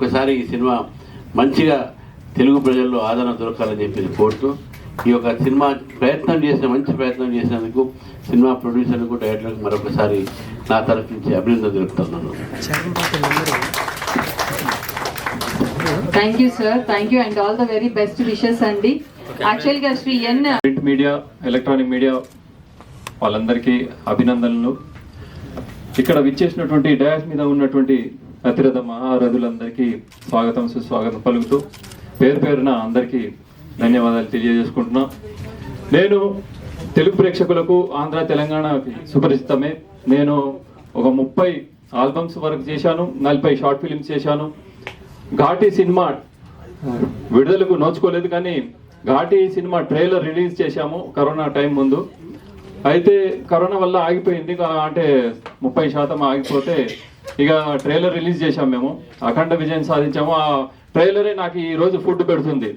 మరొకసారి ఈ సినిమా మంచిగా తెలుగు ప్రజల్లో ఆదరణ దొరకాలని చెప్పి కోరుతూ ఈ యొక్క సినిమా మంచి ప్రయత్నం చేసినందుకు సినిమా ప్రొడ్యూసర్లకు డైరెక్టర్లకు మరొకసారి నా తరఫు నుంచి అభినందన తెలుపుతున్నాను. Thank you sir, thank you and all the very best wishes అండి. యాక్చువల్గా శ్రీ ఎన్ ప్రింట్ మీడియా, ఎలక్ట్రానిక్ మీడియా వాళ్ళందరికీ అభినందనలు. ఇక్కడ విచ్చేసినటువంటి డయాస్ మీద ఉన్నటువంటి అతిరథ మహారథులందరికీ స్వాగతం సుస్వాగతం పలుకుతూ పేరు పేరున అందరికీ ధన్యవాదాలు తెలియజేసుకుంటున్నా. నేను తెలుగు ప్రేక్షకులకు ఆంధ్ర తెలంగాణకి సుపరిచితమే. నేను ఒక 30 ఆల్బమ్స్ వరకు చేశాను, 40 షార్ట్ ఫిలిమ్స్ చేశాను. ఘాటి సినిమా విడుదలకు నోచుకోలేదు, కానీ ఘాటి సినిమా ట్రైలర్ రిలీజ్ చేశాము కరోనా టైం ముందు. అయితే కరోనా వల్ల ఆగిపోయింది, అంటే 30% ఆగిపోతే ఇక ట్రైలర్ రిలీజ్ చేశాం. మేము అఖండ విజయం సాధించాము. ఆ ట్రైలరే నాకు ఈ రోజు ఫుడ్ పెడుతుంది.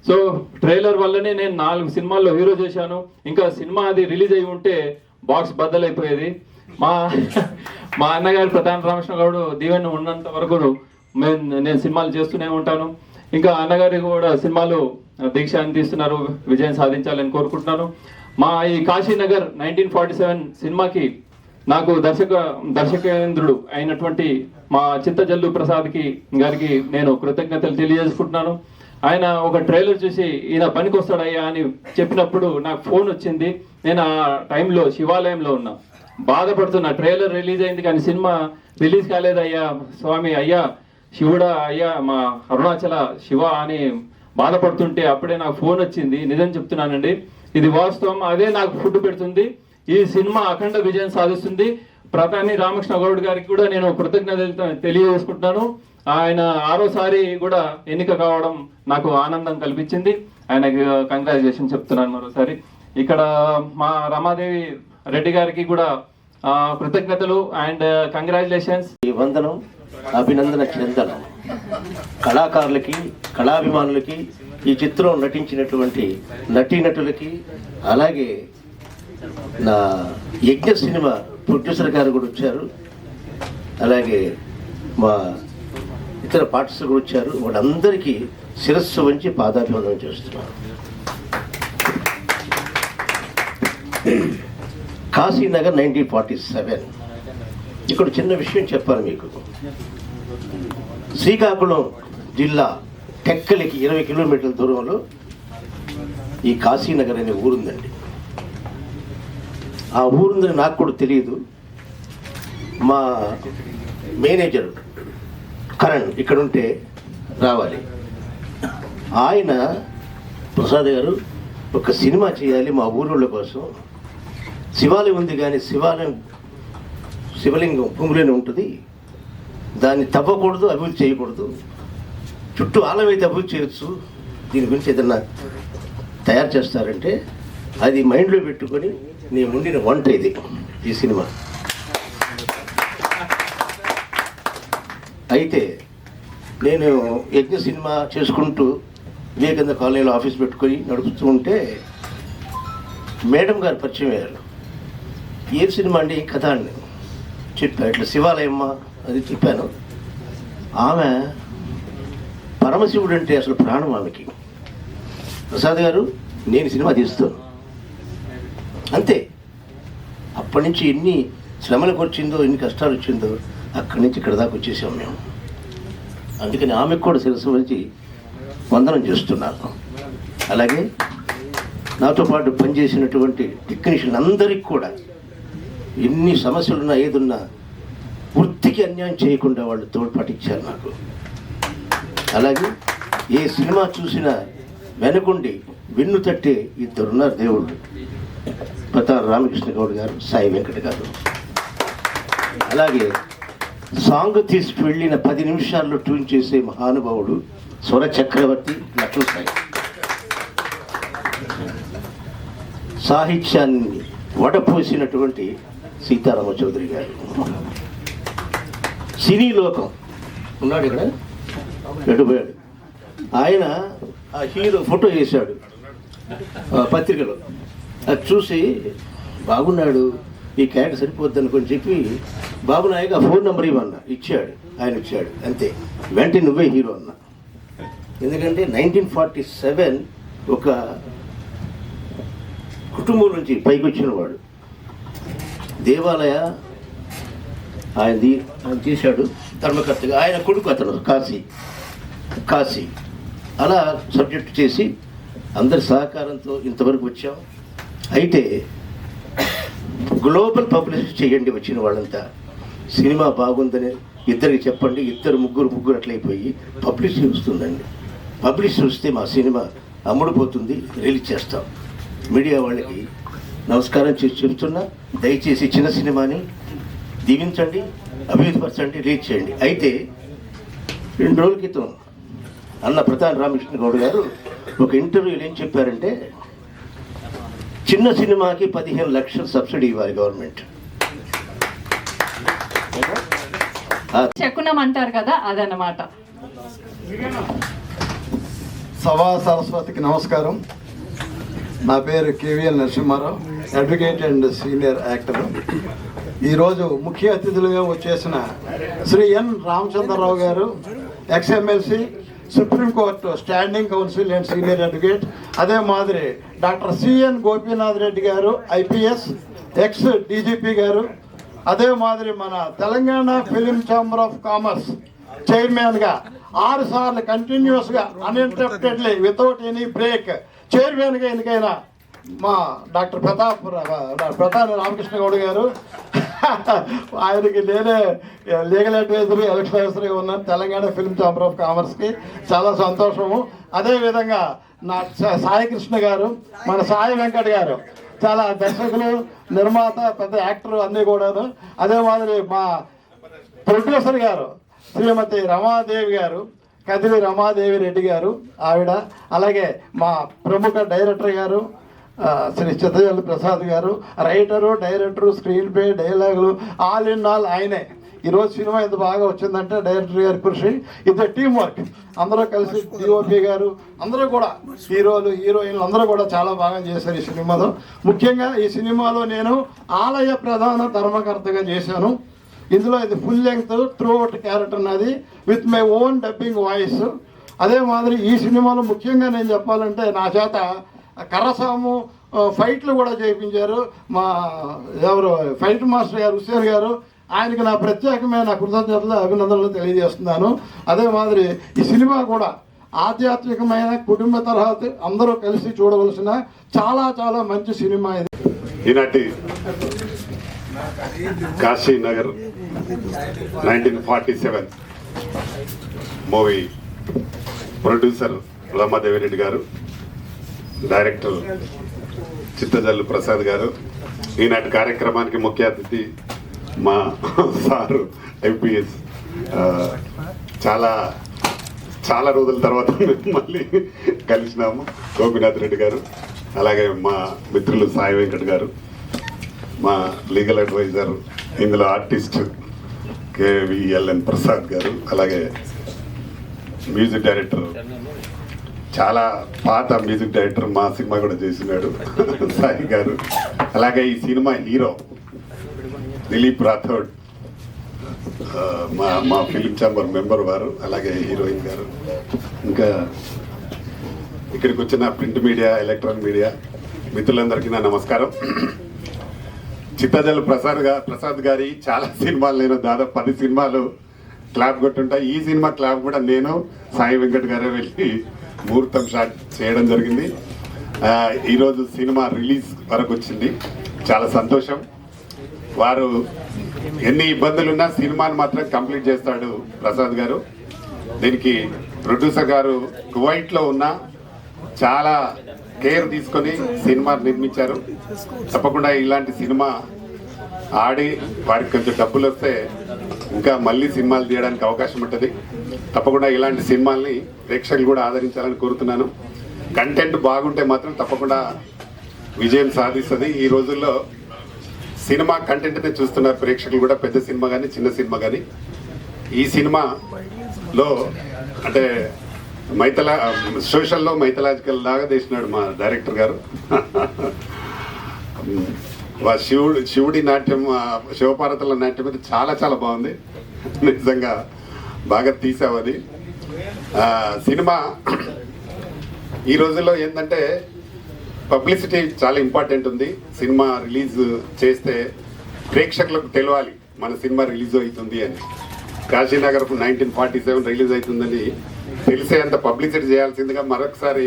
సో ట్రైలర్ వల్లనే నేను 4 సినిమాల్లో హీరో చేశాను. ఇంకా సినిమా అది రిలీజ్ అయి ఉంటే బాక్స్ బద్దలైపోయేది. మా అన్నగారు ప్రధాన రామకృష్ణ గౌడ్ దీవెన ఉన్నంత వరకు నేను సినిమాలు చేస్తూనే ఉంటాను. ఇంకా అన్నగారి కూడా సినిమాలు దీక్ష అందిస్తున్నారు, విజయం సాధించాలని కోరుకుంటున్నాను. మా ఈ కాశీనగర్ 1947 సినిమాకి నాకు దర్శకేంద్రుడు అయినటువంటి మా చింతజల్లు ప్రసాద్ గారికి నేను కృతజ్ఞతలు తెలియజేసుకుంటున్నాను. ఆయన ఒక ట్రైలర్ చూసి ఈయన పనికి వస్తాడయ్యా అని చెప్పినప్పుడు నాకు ఫోన్ వచ్చింది. నేను ఆ టైంలో శివాలయంలో ఉన్నా, బాధపడుతున్నా. ట్రైలర్ రిలీజ్ అయింది కానీ సినిమా రిలీజ్ కాలేదయ్యా స్వామి, అయ్యా శివుడా, అయ్యా మా అరుణాచల శివ అని బాధపడుతుంటే అప్పుడే నాకు ఫోన్ వచ్చింది. నిజం చెప్తున్నానండి, ఇది వాస్తవం. అదే నాకు ఫుడ్ పెడుతుంది. ఈ సినిమా అఖండ విజయం సాధిస్తుంది. ప్రధాని రామకృష్ణ గౌడ్ గారికి కూడా నేను కృతజ్ఞతలు తెలియజేసుకుంటున్నాను. ఆయన 6వసారి కూడా ఎన్నిక కావడం నాకు ఆనందం కల్పించింది. ఆయనకి కంగ్రాచులేషన్ చెప్తున్నాను మరోసారి. ఇక్కడ మా రమాదేవి రెడ్డి గారికి కూడా కృతజ్ఞతలు అండ్ కంగ్రాచులేషన్స్. వందనం, అభినందన చెందనం కళాకారులకి, కళాభిమానులకి, ఈ చిత్రం నటించినటువంటి నటీనటులకి, అలాగే నా యజ్ఞ సినిమా ప్రొడ్యూసర్ గారు కూడా వచ్చారు, అలాగే మా ఇతర పార్టీస్ కూడా వచ్చారు. వాళ్ళందరికీ శిరస్సు వంచి పాదాభివందనం చేస్తున్నారు. కాశీనగర్ 1947. ఇక్కడ చిన్న విషయం చెప్పాలి మీకు. శ్రీకాకుళం జిల్లా టెక్కలికి 20 కిలోమీటర్ల దూరంలో ఈ కాశీనగర్ అనే ఊరుందండి. ఆ ఊరుందని నాకు కూడా తెలియదు. మా మేనేజర్ కరణ్ ఇక్కడ ఉంటే రావాలి, ఆయన ప్రసాద్ గారు ఒక సినిమా చేయాలి మా ఊరోళ్ళ కోసం. శివాలయం ఉంది కానీ శివలింగం భూమిలోనే ఉంటుంది, దాన్ని తవ్వకూడదు, అభివృద్ధి చేయకూడదు, చుట్టూ ఆలమైతే అభివృద్ధి చేయొచ్చు, దీని గురించి ఏదన్నా తయారు చేస్తారంటే అది మైండ్లో పెట్టుకొని నేను ఉండిన వంట ఇది ఈ సినిమా. అయితే నేను యజ్ఞ సినిమా చేసుకుంటూ వివేకానంద కాలనీలో ఆఫీస్ పెట్టుకొని నడుపుతూ ఉంటే మేడం గారు పరిచయం అయ్యారు. ఏ సినిమా అండి, కథ అండి చెప్పా, ఇట్లా శివాలయమ్మ అది చెప్పాను. ఆమె పరమశివుడు అంటే అసలు ప్రాణం ఆమెకి. ప్రసాద్ గారు నేను సినిమా తీస్తాను అంతే. అప్పటి నుంచి ఎన్ని శ్రమలకు వచ్చిందో, ఎన్ని కష్టాలు వచ్చిందో, అక్కడి నుంచి ఇక్కడ దాకా వచ్చేసాం మేము. అందుకని ఆమెకు కూడా శిరస్సు వచ్చి వందనం చేస్తున్నాను. అలాగే నాతో పాటు పనిచేసినటువంటి టెక్నీషియన్ అందరికీ కూడా ఎన్ని సమస్యలున్నా ఏదున్నా వృత్తికి అన్యాయం చేయకుండా వాళ్ళు తోడ్పాటిచ్చారు నాకు. అలాగే ఏ సినిమా చూసినా వెనుకుండి వెన్ను తట్టే ఇద్దరున్నారు దేవుళ్ళు, ప్రతాప్ రామకృష్ణ గౌడ్ గారు, సాయి వెంకట గారు. అలాగే సాంగ్ తీసి వెళ్ళిన 10 నిమిషాల్లో ట్యూన్ చేసే మహానుభావుడు స్వర చక్రవర్తి లక్ష్మణ సాయి. సాహిత్యాన్ని వడపోసినటువంటి సీతారామ చౌదరి గారు. సినీ లోకం ఉన్నాడు ఇక్కడ, ఎటుపోయాడు ఆయన. ఆ హీరో ఫోటో వేశాడు పత్రికలో, అది చూసి బాగున్నాడు, ఈ క్యారెక్టర్ సరిపోద్ది అనుకొని చెప్పి బాబు నాయక్ ఆ ఫోన్ నెంబర్ ఇవ్వన్నా ఇచ్చాడు, ఆయన ఇచ్చాడు, అంతే. వెంటనే నువ్వే హీరో అన్న. ఎందుకంటే 1947 ఒక కుటుంబం నుంచి పైకి వచ్చిన వాడు. దేవాలయ ఆయన చేశాడు ధర్మకర్తగా. ఆయన కొడుకు అతను కాశీ అలా సబ్జెక్ట్ చేసి అందరి సహకారంతో ఇంతవరకు వచ్చాం. అయితే గ్లోబల్ పబ్లిసిటీ చేయండి వచ్చిన వాళ్ళంతా. సినిమా బాగుందని ఇద్దరికి చెప్పండి, ఇద్దరు ముగ్గురు అట్లయిపోయి పబ్లిసిటీ వస్తుందండి. పబ్లిసిటీ వస్తే మా సినిమా అమ్ముడుపోతుంది, రిలీజ్ చేస్తాం. మీడియా వాళ్ళకి నమస్కారం చేసి చెప్తున్నా, దయచేసి చిన్న సినిమాని దీవించండి, అభివృద్ధిపరచండి, రీచ్ చేయండి. అయితే 2 రోజుల క్రితం అన్న ప్రతాప్ రామకృష్ణ గౌడ్ గారు ఒక ఇంటర్వ్యూలో ఏం చెప్పారంటే, చిన్న సినిమాకి 15 లక్షలు సబ్సిడీ ఇవ్వాలి గవర్నమెంట్. శకునం అంటారు కదా, అదన్నమాట. సభా సరస్వతికి నమస్కారం. నా పేరు KVL Narasimharao, advocate and senior actor. ఈరోజు ముఖ్య అతిథులుగా వచ్చేసిన శ్రీ ఎన్ రామచంద్రరావు గారు, ex MLC, supreme court standing counsel and senior advocate. అదే మాదిరి డాక్టర్ సిఎన్ గోపీనాథ్ రెడ్డి గారు, ఐపీఎస్, ఎక్స్ డీజీపీ గారు. అదే మాదిరి మన Telangana film chamber of commerce చైర్మన్గా 6 సార్లు కంటిన్యూస్గా అన్ఇంటరప్టెడ్లీ వితౌట్ ఎనీ బ్రేక్ చైర్మన్గా ఎన్నికైన మా డాక్టర్ ప్రతాప్ రామకృష్ణ గౌడ్ గారు. ఆయనకి నేనే లీగల్ అడ్వైజరీ, ఎలక్షన్ అడ్వైజరీగా ఉన్నాను తెలంగాణ ఫిల్మ్ ఛాంబర్ ఆఫ్ కామర్స్కి. చాలా సంతోషము. అదేవిధంగా నా సాయి కృష్ణ గారు, మన సాయి వెంకట్ గారు, చాలా దర్శకులు, నిర్మాత, పెద్ద యాక్టర్ అన్నీ కూడాను. అదే మాదిరి మా ప్రొడ్యూసర్ గారు శ్రీమతి రమాదేవి గారు, కదిరి రమాదేవి రెడ్డి గారు ఆవిడ. అలాగే మా ప్రముఖ డైరెక్టర్ గారు శ్రీ చిత్తజల్లి ప్రసాద్ గారు, రైటరు, డైరెక్టరు, స్క్రీన్ ప్లే, డైలాగులు, ఆల్ ఇన్ ఆల్ ఆయనే. ఈరోజు సినిమా ఎంత బాగా వచ్చిందంటే డైరెక్టర్ గారి కృషి, ఇది టీమ్ వర్క్. అందరూ కలిసి, డిఓపి గారు అందరూ కూడా, హీరోలు, హీరోయిన్లు అందరూ కూడా చాలా బాగా చేశారు ఈ సినిమాలో. ముఖ్యంగా ఈ సినిమాలో నేను ఆలయ ప్రధాన ధర్మకర్తగా చేశాను. ఇందులో ఇది ఫుల్ లెంగ్త్ త్రూ అవుట్ క్యారెక్టర్ నాది, with my own dubbing voice. అదే మాదిరి ఈ సినిమాలో ముఖ్యంగా నేను చెప్పాలంటే నా చేత కర్రసాము ఫైట్లు కూడా చేయించారు మా ఎవరు ఫైట్ మాస్టర్ గారు హుస్సేన్ గారు. ఆయనకి నా ప్రత్యేకమైన కృతజ్ఞతలు, అభినందనలు తెలియజేస్తున్నాను. అదే మాదిరి ఈ సినిమా కూడా ఆధ్యాత్మికమైన కుటుంబ తరహా అందరూ కలిసి చూడవలసిన చాలా చాలా మంచి సినిమా ఇది. ఈనాటి కాశీనగర్ 1947 మూవీ ప్రొడ్యూసర్ రమాదేవిరెడ్డి గారు, డైరెక్టర్ చిత్తజల్లు ప్రసాద్ గారు. ఈనాటి కార్యక్రమానికి ముఖ్య అతిథి మా సారు ఐపీఎస్. చాలా చాలా రోజుల తర్వాత మళ్ళీ కలిసినాము, గోపీనాథ్ రెడ్డి గారు. అలాగే మా మిత్రులు సాయి వెంకట్ గారు, మా లీగల్ అడ్వైజర్, ఇందులో ఆర్టిస్ట్ కేవీఎల్ఎన్ ప్రసాద్ గారు, అలాగే మ్యూజిక్ డైరెక్టర్, చాలా పాత మ్యూజిక్ డైరెక్టర్, మా సినిమా కూడా చేసినాడు, సాయి గారు. అలాగే ఈ సినిమా హీరో దిలీప్ రాథోడ్, మా ఫిలిం ఛాంబర్ మెంబర్ వారు, అలాగే హీరోయిన్ గారు. ఇంకా ఇక్కడికి వచ్చిన ప్రింట్ మీడియా, ఎలక్ట్రానిక్ మీడియా మిత్రులందరికీ నా నమస్కారం. చిత్తజల్లు ప్రసాద్ గారి చాలా సినిమాలు, నేను దాదాపు 10 సినిమాలు క్లాప్ కొట్టుంటా. ఈ సినిమా క్లాప్ కూడా నేను సాయి వెంకట్ గారే వెళ్ళి ముహూర్తం షాట్ చేయడం జరిగింది. ఈరోజు సినిమా రిలీజ్ వరకు వచ్చింది, చాలా సంతోషం. వారు ఎన్ని ఇబ్బందులున్నా సినిమాని మాత్రం కంప్లీట్ చేస్తాడు ప్రసాద్ గారు. దీనికి ప్రొడ్యూసర్ గారు కువైట్లో ఉన్న చాలా కేర్ తీసుకొని సినిమా నిర్మించారు. తప్పకుండా ఇలాంటి సినిమా ఆడి వారికి కొంచెం డబ్బులు వస్తే ఇంకా మళ్ళీ సినిమాలు తీయడానికి అవకాశం ఉంటుంది. తప్పకుండా ఇలాంటి సినిమాల్ని ప్రేక్షకులు కూడా ఆదరించాలని కోరుతున్నాను. కంటెంట్ బాగుంటే మాత్రం తప్పకుండా విజయం సాధిస్తుంది. ఈ రోజుల్లో సినిమా కంటెంట్నే చూస్తున్నారు ప్రేక్షకులు కూడా, పెద్ద సినిమా కానీ చిన్న సినిమా కానీ. ఈ సినిమాలో అంటే సోషల్లో మైథలాజికల్ లాగా తీసినాడు మా డైరెక్టర్ గారు. శివుడి నాట్యం, శివపార్వతుల నాట్యం అయితే చాలా చాలా బాగుంది. నిజంగా బాగా తీసావు అది. సినిమా ఈ రోజుల్లో ఏంటంటే పబ్లిసిటీ చాలా ఇంపార్టెంట్ ఉంది. సినిమా రిలీజ్ చేస్తే ప్రేక్షకులకు తెలియాలి మన సినిమా రిలీజ్ అవుతుంది అని. కాశీనగర్ 1947 రిలీజ్ అవుతుందని తెలిసేంత పబ్లిసిటీ చేయాల్సిందిగా మరొకసారి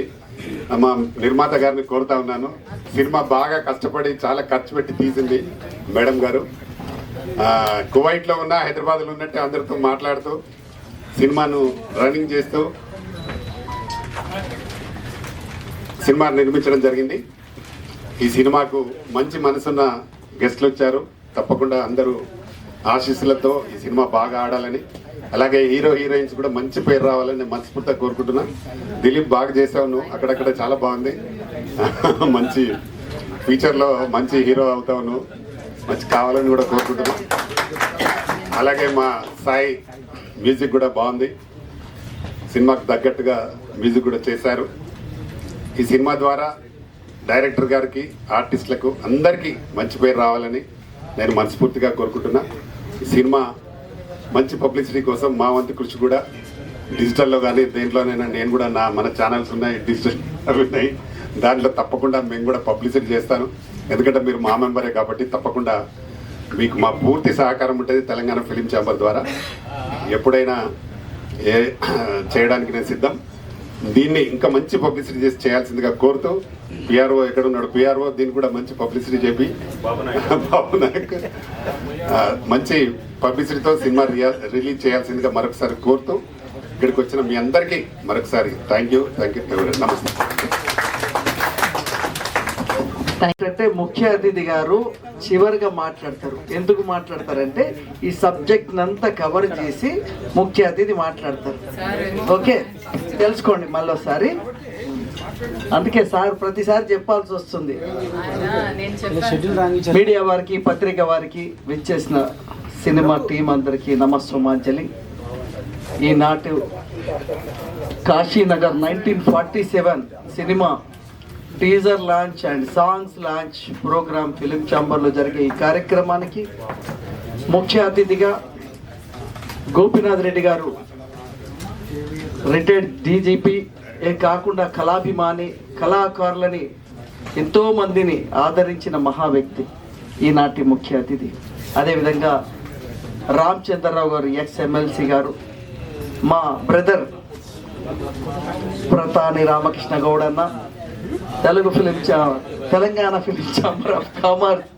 మా నిర్మాత గారిని కోరుతా ఉన్నాను. సినిమా బాగా కష్టపడి చాలా ఖర్చు పెట్టి తీసింది మేడం గారు. కువైట్లో ఉన్న, హైదరాబాద్లో ఉన్నట్టే అందరితో మాట్లాడుతూ సినిమాను రన్నింగ్ చేస్తూ సినిమా నిర్మించడం జరిగింది. ఈ సినిమాకు మంచి మనసున్న గెస్ట్లు వచ్చారు. తప్పకుండా అందరూ ఆశీస్సులతో ఈ సినిమా బాగా ఆడాలని, అలాగే హీరో హీరోయిన్స్ కూడా మంచి పేరు రావాలని నేను మనస్ఫూర్తిగా కోరుకుంటున్నా. దిలీప్ బాగా చేసావు నువ్వు, అక్కడక్కడ చాలా బాగుంది. మంచి ఫ్యూచర్లో మంచి హీరో అవుతావు నువ్వు, మంచి కావాలని కూడా కోరుకుంటున్నా. అలాగే మా సాయి మ్యూజిక్ కూడా బాగుంది, సినిమాకు తగ్గట్టుగా మ్యూజిక్ కూడా చేశారు. ఈ సినిమా ద్వారా డైరెక్టర్ గారికి, ఆర్టిస్టులకు అందరికీ మంచి పేరు రావాలని నేను మనస్ఫూర్తిగా కోరుకుంటున్నా. ఈ సినిమా మంచి పబ్లిసిటీ కోసం మా వంతు కృషి కూడా డిజిటల్లో కానీ దేంట్లోనైనా నేను కూడా మన ఛానల్స్ ఉన్నాయి, డిజిటల్ అవి ఉన్నాయి, దాంట్లో తప్పకుండా మేము కూడా పబ్లిసిటీ చేస్తాను. ఎందుకంటే మీరు మా మెంబరే కాబట్టి తప్పకుండా మీకు మా పూర్తి సహకారం ఉంటుంది తెలంగాణ ఫిలిం ఛాంబర్ ద్వారా. ఎప్పుడైనా చేయడానికి నేను సిద్ధం. దీన్ని ఇంకా మంచి పబ్లిసిటీ చేసి చేయాల్సిందిగా కోరుతూ, పిఆర్ఓ ఎక్కడ ఉన్నాడు, పిఆర్ఓ దీన్ని కూడా మంచి పబ్లిసిటీ చెప్పి బాబు నాయక్ మంచి పబ్లిసిటీతో సినిమా రిలీజ్ చేయాల్సిందిగా మరొకసారి కోరుతూ, ఇక్కడికి వచ్చిన మీ అందరికీ మరొకసారి థ్యాంక్ యూ. నమస్తే. అంటే ముఖ్య అతిథి గారు చివరిగా మాట్లాడతారు. ఎందుకు మాట్లాడతారంటే ఈ సబ్జెక్ట్ అంతా కవర్ చేసి ముఖ్య అతిథి మాట్లాడతారు. ఓకే, తెలుసుకోండి మళ్ళీసారి. అందుకే సార్ ప్రతిసారి చెప్పాల్సి వస్తుంది. మీడియా వారికి, పత్రిక వారికి, విచ్చేసిన సినిమా టీం అందరికీ నమస్సుమాంజలి. ఈనాటి Kashinagar 1947 cinema teaser launch and songs launch programme film ఛాంబర్లో జరిగే ఈ కార్యక్రమానికి ముఖ్య అతిథిగా గోపీనాథ్ రెడ్డి గారు, రిటైర్డ్ డీజీపీ, కాకుండా కళాభిమాని, కళాకారులని ఎంతో మందిని ఆదరించిన మహా వ్యక్తి ఈనాటి ముఖ్య అతిథి. అదేవిధంగా రామచంద్రరావు గారు, ఎక్స్ ఎమ్మెల్సీ గారు, మా బ్రదర్ ప్రతాని రామకృష్ణ గౌడ్ అన్న, Telangana film chamber of commerce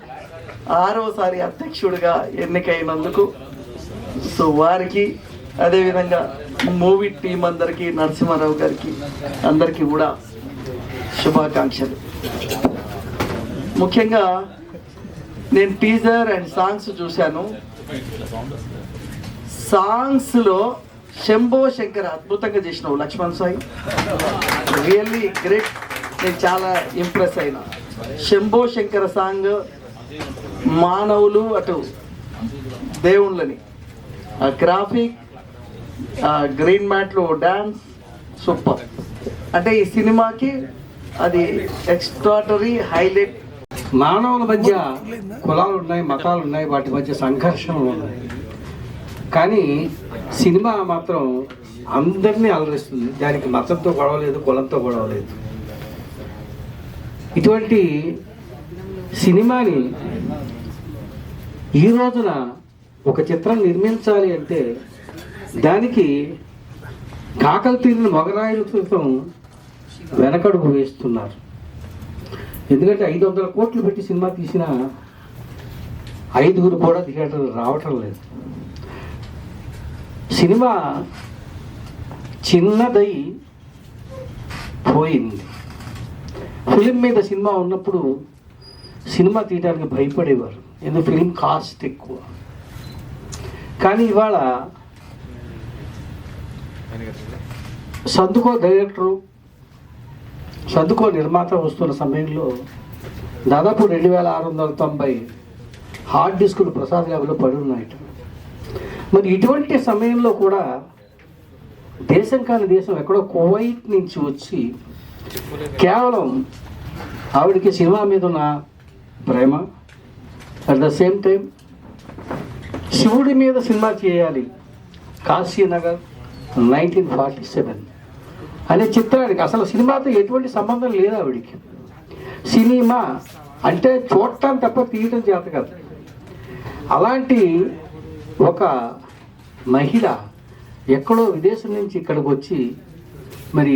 6వసారి అధ్యక్షుడిగా ఎన్నికైనందుకు సో వారికి, అదేవిధంగా మూవీ టీం అందరికీ, నరసింహారావు గారికి అందరికీ కూడా శుభాకాంక్షలు. ముఖ్యంగా నేను టీజర్ అండ్ సాంగ్స్ చూశాను. సాంగ్స్లో శంభో శంకర్ అద్భుతంగా చేసినావు లక్ష్మణ్ సాయి, రియల్లీ గ్రేట్. నేను చాలా ఇంప్రెస్ అయినా. శంభో శంకర సాంగ్ మానవులు అటు దేవుళ్ళని, గ్రాఫిక్, గ్రీన్ మ్యాట్లో డ్యాన్స్ సూపర్. అంటే ఈ సినిమాకి అది ఎక్స్ట్రాటరీ హైలైట్. మానవుల మధ్య కులాలు ఉన్నాయి, మతాలు ఉన్నాయి, వాటి మధ్య సంఘర్షణలు ఉన్నాయి. కానీ సినిమా మాత్రం అందరినీ అలరిస్తుంది. దానికి మతంతో గొడవ లేదు, కులంతో గొడవ లేదు. ఇటువంటి సినిమాని ఈ రోజున ఒక చిత్రం నిర్మించాలి అంటే దానికి కాకలు తీరిన మొగరాయిల క్రితం వెనకడుగు వేస్తున్నారు. ఎందుకంటే 500 కోట్లు పెట్టి సినిమా తీసిన 5గురు కూడా థియేటర్ రావటం లేదు. సినిమా చిన్నదై పోయింది. ఫిలిం మీద సినిమా ఉన్నప్పుడు సినిమా తీయడానికి భయపడేవారు, ఎందుకు ఫిలిం కాస్ట్ ఎక్కువ. కానీ ఇవాళ సందుకో డైరెక్టరు, సందుకో నిర్మాత వస్తున్న సమయంలో దాదాపు 2690 హార్డ్ డిస్కులు ప్రసాద్ ల్యాబ్లో పడి ఉన్నాయట. మరి ఇటువంటి సమయంలో కూడా దేశం కాని దేశం ఎక్కడో కువైట్ నుంచి వచ్చి కేవలం ఆవిడకి సినిమా మీద ఉన్న ప్రేమ, అట్ ద సేమ్ టైం శివుడి మీద సినిమా చేయాలి, కాశీనగర్ 1947 అనే చిత్రానికి అసలు సినిమాతో ఎటువంటి సంబంధం లేదు ఆవిడికి. సినిమా అంటే చూడటం తప్ప తీయటం చేత కాదు. అలాంటి ఒక మహిళ ఎక్కడో విదేశం నుంచి ఇక్కడికి వచ్చి మరి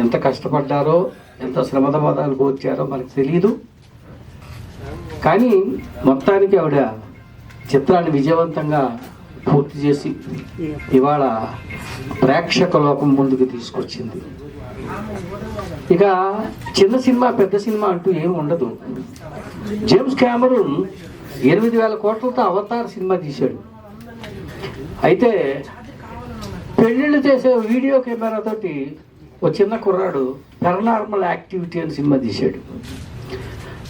ఎంత కష్టపడ్డారో, ఎంత శ్రమదమదాలకు వచ్చారో మనకు తెలియదు. కానీ మొత్తానికి ఆవిడ చిత్రాన్ని విజయవంతంగా పూర్తి చేసి ఇవాళ ప్రేక్షక లోకం ముందుకు తీసుకొచ్చింది. ఇక చిన్న సినిమా పెద్ద సినిమా అంటూ ఏమి ఉండదు. జేమ్స్ క్యామరూన్ 8,000 కోట్లతో అవతార్ సినిమా తీశాడు. అయితే పెళ్ళిళ్ళు చేసే వీడియో కెమెరాతోటి ఒక చిన్న కుర్రాడు పారానార్మల్ యాక్టివిటీ అని సినిమా తీశాడు.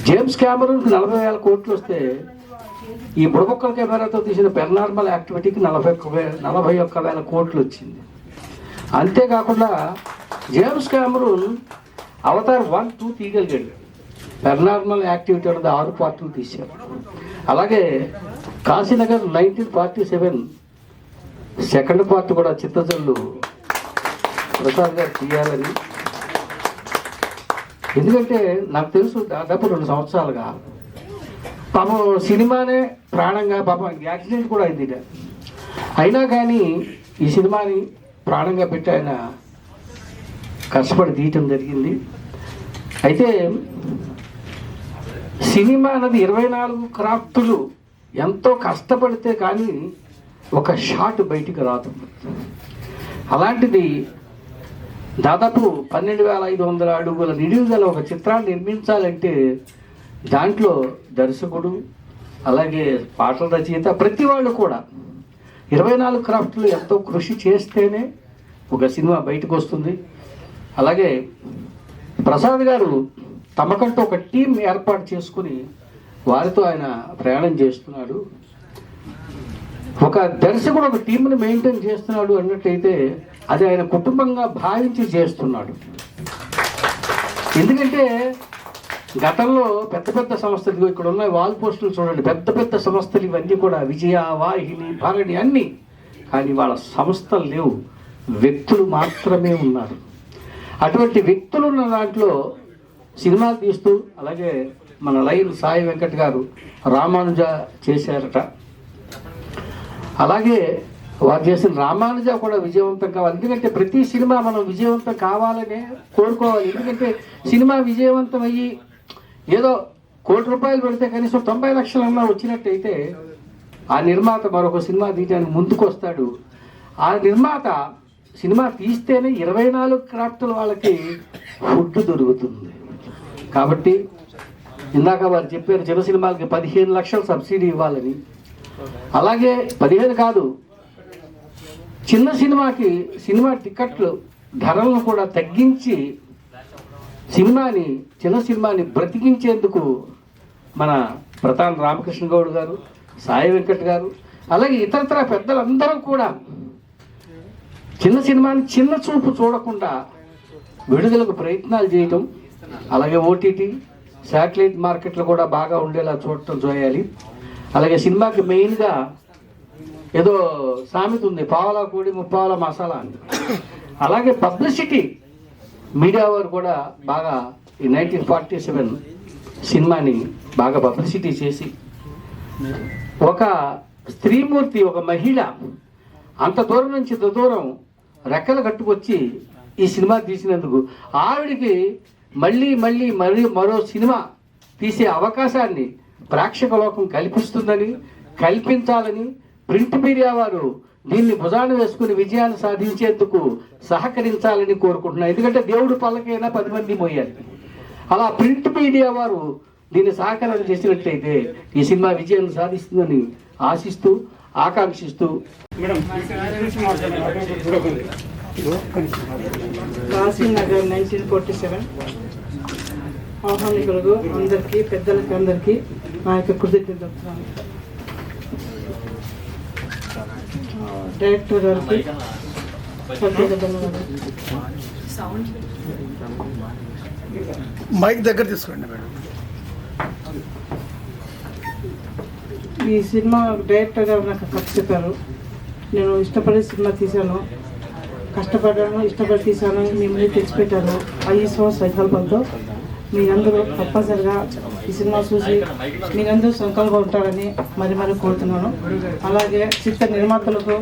జేమ్స్ క్యామరూన్కి 40,000 కోట్లు వస్తే ఈ బుడబొక్కల కెమెరాతో తీసిన పారానార్మల్ యాక్టివిటీకి 41,000 కోట్లు వచ్చింది. అంతేకాకుండా జేమ్స్ క్యామరూన్ అవతార్ 1, 2 తీయగలిగాడు. పారానార్మల్ యాక్టివిటీ అనేది 6 పార్ట్లు తీశారు. అలాగే కాశీనగర్ 1947 సెకండ్ పార్ట్ కూడా చిత్తజల్లు ప్రసాద్ గారు తీయాలని. ఎందుకంటే నాకు తెలుసు దాదాపు 2 సంవత్సరాలుగా పాపం సినిమానే ప్రాణంగా, పాపం యాక్సిడెంట్ కూడా అయింది. అయినా కానీ ఈ సినిమాని ప్రాణంగా పెట్టి ఆయన కష్టపడి తీయటం జరిగింది. అయితే సినిమా అన్నది 24 క్రాఫ్టులు ఎంతో కష్టపడితే కానీ ఒక షాట్ బయటికి రాదు. అలాంటిది దాదాపు 12,500 అడుగుల నిడివి గల ఒక చిత్రాన్ని నిర్మించాలంటే దాంట్లో దర్శకుడు, అలాగే పాటల రచయిత, ప్రతి వాళ్ళు కూడా 24 క్రాఫ్ట్లు ఎంతో కృషి చేస్తేనే ఒక సినిమా బయటకు వస్తుంది. అలాగే ప్రసాద్ గారు తమకంటూ ఒక టీం ఏర్పాటు చేసుకుని వారితో ఆయన ప్రయాణం చేస్తున్నాడు. ఒక దర్శకుడు ఒక టీంని మెయింటైన్ చేస్తున్నాడు అన్నట్టయితే అది ఆయన కుటుంబంగా భావించి చేస్తున్నాడు. ఎందుకంటే గతంలో పెద్ద పెద్ద సంస్థలు, ఇక్కడ ఉన్న వాల్ పోస్టులు చూడండి, పెద్ద పెద్ద సంస్థలు ఇవన్నీ కూడా విజయ, వాహిని, భరణి అన్నీ. కానీ వాళ్ళ సంస్థలు లేవు, వ్యక్తులు మాత్రమే ఉన్నారు. అటువంటి వ్యక్తులు ఉన్న దాంట్లో సినిమాలు తీస్తూ, అలాగే మన లైన్ సాయి వెంకట్ గారు రామానుజ చేశారట. అలాగే వారు చేసిన రామానుజ కూడా విజయవంతం కావాలి. ఎందుకంటే ప్రతి సినిమా మనం విజయవంతం కావాలనే కోరుకోవాలి. ఎందుకంటే సినిమా విజయవంతం అయ్యి ఏదో ₹1,00,00,000 పెడితే కనీసం 90 లక్షలన్నా వచ్చినట్టయితే ఆ నిర్మాత మరొక సినిమా తీయడానికి ముందుకు వస్తాడు. ఆ నిర్మాత సినిమా తీస్తేనే 24 క్రాఫ్టుల వాళ్ళకి ఫుడ్ దొరుకుతుంది. కాబట్టి ఇందాక వారు చెప్పారు చిన్న సినిమాలకి 15 లక్షలు సబ్సిడీ ఇవ్వాలని. అలాగే 15 కాదు, చిన్న సినిమాకి సినిమా టికెట్లు ధరలను కూడా తగ్గించి చిన్న సినిమాని బ్రతికించేందుకు మన ప్రతాన్ రామకృష్ణ గౌడ్ గారు, సాయి వెంకట్ గారు, అలాగే ఇతరతర పెద్దలందరూ కూడా చిన్న సినిమాని చిన్న చూపు చూడకుండా విడుదలకు ప్రయత్నాలు చేయటం, అలాగే ఓటీటీ శాటిలైట్ మార్కెట్లు కూడా బాగా ఉండేలా చూడటం చేయాలి. అలాగే సినిమాకి మెయిన్గా ఏదో సామెత ఉంది, పావలా కూడి ముప్పావలా మసాలా అని. అలాగే పబ్లిసిటీ మీడియా వారు కూడా బాగా ఈ 1947 సినిమాని బాగా పబ్లిసిటీ చేసి ఒక స్త్రీమూర్తి, ఒక మహిళ అంత దూరం నుంచి ఇంత దూరం రెక్కలు కట్టుకొచ్చి ఈ సినిమా తీసినందుకు ఆవిడికి మరో సినిమా తీసే అవకాశాన్ని ప్రేక్షక లోకం కల్పించాలని ప్రింట్ మీడియా వారు దీన్ని భుజాన వేసుకుని విజయాన్ని సాధించేందుకు సహకరించాలని కోరుకుంటున్నాను. ఎందుకంటే దేవుడు పల్లకైనా 10 మంది మోయాలి. అలా ప్రింట్ మీడియా వారు దీన్ని సహకారం చేసినట్లయితే ఈ సినిమా విజయాన్ని సాధిస్తుందని ఆశిస్తూ, ఆకాంక్షిస్తూ కాశీనగర్ 1947 ఆహ్వానికులకు అందరికీ, పెద్దలకి అందరికీ నా యొక్క కృతజ్ఞతలు చెప్తున్నాను. డైరెక్టర్ గారికి మైక్ దగ్గర తీసుకోండి మేడం. ఈ సినిమా డైరెక్టర్ గారు నాకు కథ చెప్పారు. నేను ఇష్టపడి సినిమా తీశాను, కష్టపడ్డాను, ఇష్టపడి తీశాను, మీ ముందు తెచ్చిపెట్టాను. ఆ ఈశ్వర సంకల్పంతో మీరందరూ తప్పనిసరిగా ఈ సినిమా చూసి మీరందరూ సంకల్పంగా ఉంటారని మరి కోరుతున్నాను. అలాగే చిత్ర నిర్మాతలకు,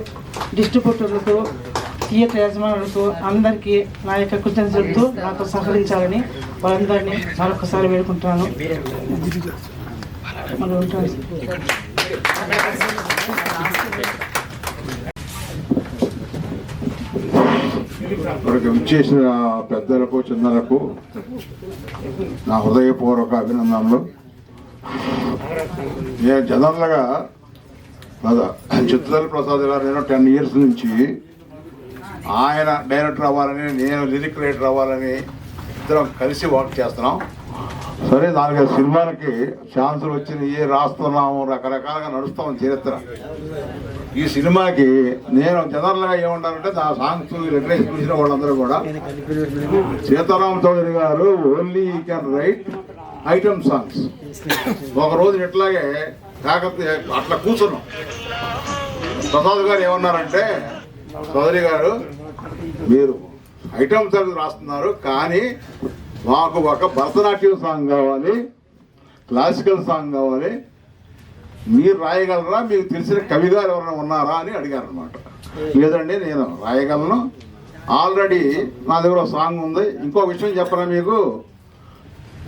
డిస్ట్రిబ్యూటర్లకు, థియేటర్ యజమానులకు అందరికీ నా యొక్క కృతజ్ఞతలు చెబుతూ నాకు సహకరించాలని వాళ్ళందరినీ మరొకసారి వేడుకుంటున్నాను. మరి ఉంటాను. ఇక్కడికి విచ్చేసిన పెద్దలకు చిన్నలకు నా హృదయపూర్వక అభినందనలు. నేను జనరల్గా చిత్తూరు ప్రసాద్ గారు నేను 10 years నుంచి ఆయన డైరెక్టర్ అవ్వాలని, నేను లిరిక్ రైటర్ అవ్వాలని ఇద్దరం కలిసి వర్క్ చేస్తున్నాం. సరే 4-5 సినిమాలకి ఛాన్సులు వచ్చినాయి, రాస్తున్నాము, రకరకాలుగా నడుస్తాం చరిత్ర. ఈ సినిమాకి నేను జనరల్గా ఏమంటానంటే నా సాంగ్స్ రిటరైజ్ చూసిన వాళ్ళందరూ కూడా సీతారాం చౌదరి గారు only you can write item songs. ఒకరోజు ఇట్లాగే కాకపోతే అట్లా కూర్చున్నాం. ప్రసాద్ గారు ఏమన్నారంటే, చౌదరి గారు మీరు ఐటమ్ సాంగ్స్ రాస్తున్నారు, కానీ మాకు ఒక భరతనాట్యం సాంగ్ కావాలి, క్లాసికల్ సాంగ్ కావాలి, మీరు రాయగలరా, మీకు తెలిసిన కవి గారు ఎవరైనా ఉన్నారా అని అడిగారు అనమాట. లేదండి నేను రాయగలను, ఆల్రెడీ నా దగ్గర సాంగ్ ఉంది. ఇంకో విషయం చెప్పరా మీకు,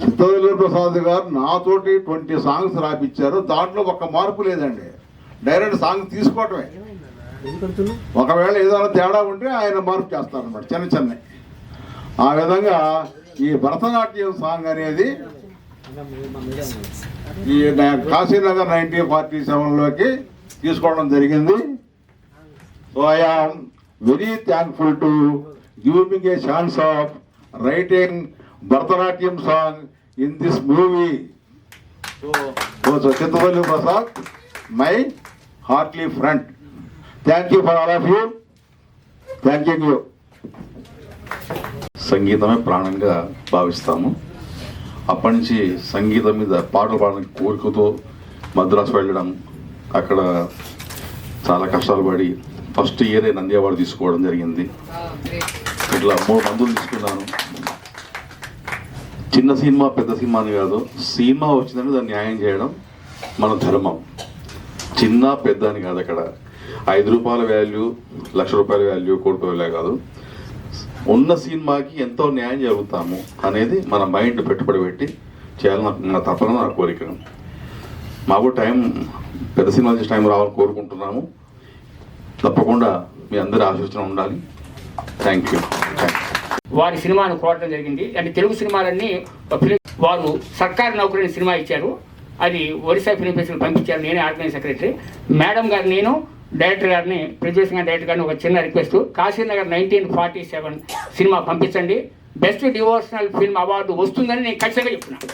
చిత్తూరు ప్రసాద్ గారు నాతోటి 20 songs రాపిచ్చారు. దాంట్లో ఒక్క మార్పు లేదండి, డైరెక్ట్ సాంగ్ తీసుకోవటమే. ఒకవేళ ఏదైనా తేడా ఉంటే ఆయన మార్పు చేస్తారనమాట, చిన్న. ఆ విధంగా ఈ భరతనాట్యం సాంగ్ అనేది ఈ కాశీనగర్ 1947లోకి తీసుకోవడం జరిగింది. So I am very thankful to give me a chance of writing Bharatanatyam song in this movie. So Chittapalli Prasad, my heartly friend. Thank you for all of you. Thank you. సంగీతమే ప్రాణంగా భావిస్తాము. అప్పటి నుంచి సంగీతం మీద పాటలు పాడడానికి కోరికతో మద్రాసు వెళ్ళడం, అక్కడ చాలా కష్టాలు పడి ఫస్ట్ ఇయరే నంది అవార్డు తీసుకోవడం జరిగింది. ఇట్లా 3 మందులు తీసుకున్నాను. చిన్న సినిమా పెద్ద సినిమా అని కాదు, సినిమా వచ్చిందంటే దాన్ని న్యాయం చేయడం మన ధర్మం. చిన్న పెద్ద అని కాదు, అక్కడ 5 రూపాయల వాల్యూ, ₹1,00,000 వాల్యూ, ₹1,00,00,000 వాల్యూ కాదు. ఉన్న సినిమాకి ఎంతో న్యాయం జరుగుతాము అనేది మన మైండ్ పెట్టుబడి పెట్టి చేయాలని నా తప్పన, నా కోరిక. మాకు టైం పెద్ద సినిమా చేసే టైం రావాలని కోరుకుంటున్నాము. తప్పకుండా మీ అందరి ఆశీర్వచనం ఉండాలి. Thank you. వారి సినిమాను కోరడం జరిగింది. అంటే తెలుగు సినిమాలన్నీ వారు సర్కారు నౌకరీ సినిమా ఇచ్చారు, అది ఒరిస్సా ఫిలిం ఫెస్టివల్ పంపించారు. నేనే ఆర్గనైజ్ సెక్రటరీ. మేడం గారు, నేను డైరెక్టర్ గారిని, ప్రొడ్యూసర్ గారి డైరెక్టర్ గారిని ఒక చిన్న రిక్వెస్ట్, కాశీనగర్ 1947 సినిమా పంపించండి. బెస్ట్ డివోషనల్ ఫిల్మ్ అవార్డు వస్తుందని నేను ఖచ్చితంగా చెప్తున్నాను.